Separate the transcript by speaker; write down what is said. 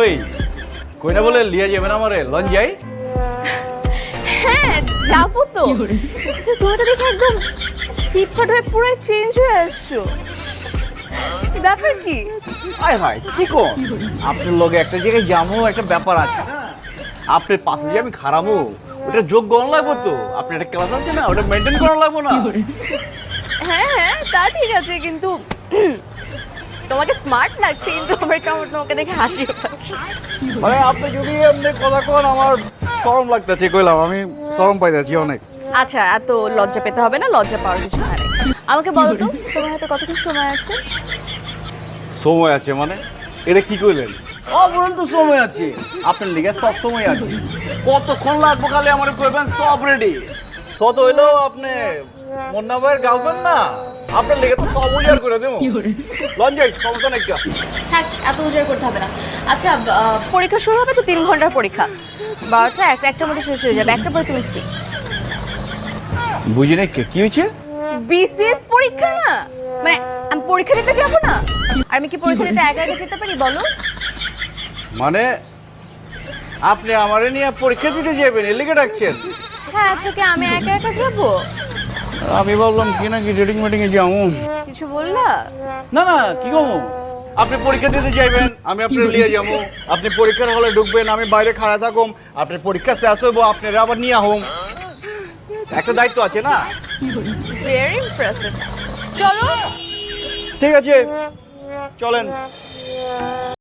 Speaker 1: কই কই না বলে লিয়ে যাবেন আমারে লঞ্চ যাই?
Speaker 2: হ্যাঁ যাবো তো। কিন্তু তুমি তো দেখে একদম ফিটফাট হয়ে পুরো চেঞ্জ হয়ে আসছো, ব্যাপার কি?
Speaker 1: আয় ভাই কি কোন আপনার লগে একটা জায়গায় যাবো, একটা ব্যাপার আছে না, আপনার পাশে যে আমি খারামো ওটা যোগ গণ লাগবো তো, আপনার একটা ক্লাস আছে না ওটা মেনটেন করা লাগবো না?
Speaker 2: হ্যাঁ হ্যাঁ তা ঠিক আছে, কিন্তু তোমাকে স্মার্ট লাগছে, কিন্তু আমার কেমন তোমাকে দেখে হাসি পাচ্ছে।
Speaker 1: মানে আপনি যদি এমনি কথা কোন আমার শরম লাগতেছে, কইলাম আমি শরম পাইতেছি অনেক।
Speaker 2: আচ্ছা এত লজ্জা পেতে হবে না, লজ্জা পাওয়ার কিছু হয় না। আমাকে বলো তো তোমার হাতে কতক্ষণ সময় আছে?
Speaker 1: সময় আছে মানে এটা কি কইলেন? অবরন্ত সময় আছে, আপনার লিগে সব সময় আছে। কতক্ষণ লাগবো খালি আমার কইবেন, সব রেডি। সত হইলো আপনি মুন্না ভাইয়ের গার্লফ্রেন্ড না, আপনার লিগে তো সব উজাড় করে দেবো। লঞ্জাই সমস্যা নাকি?
Speaker 2: থাক এত উজাড় করতে হবে না। আচ্ছা পরীক্ষা শুরু হবে তো, 3 ঘন্টার পরীক্ষা, 12টা একটার মধ্যে শেষ হয়ে যাবে, একটা পরে তুমি ফ্রি।
Speaker 1: বুঝি নাই কি হয়েছে?
Speaker 2: বিসিএস পরীক্ষা না, মানে আমি পরীক্ষা দিতে যাবো না? আর আমি কি পরীক্ষা দিতে একা একা যেতে পারি বলো?
Speaker 1: মানে আপনি আমারে নিয়ে পরীক্ষা দিতে যাবেন এর লিগে ডাকছেন?
Speaker 2: হ্যাঁ তোকে আমি একা একা যাবো?
Speaker 1: আমি ভাবলাম কি না কি রেডিং মেটিং এ যাবো।
Speaker 2: কিছু বললা?
Speaker 1: না না কি গো, আপনি পরীক্ষা দিতে যাইবেন আমি আপনার লিয়ে যাবো, আপনি পরীক্ষার হলে ঢুকবেন আমি বাইরে খাড়া থাকুম, আপনার পরীক্ষা শেষ হইব আপনারা আবার নিয়ে হোম, একটা দায়িত্ব আছে না?
Speaker 2: Very impressive. চলো।
Speaker 1: ঠিক আছে চলেন।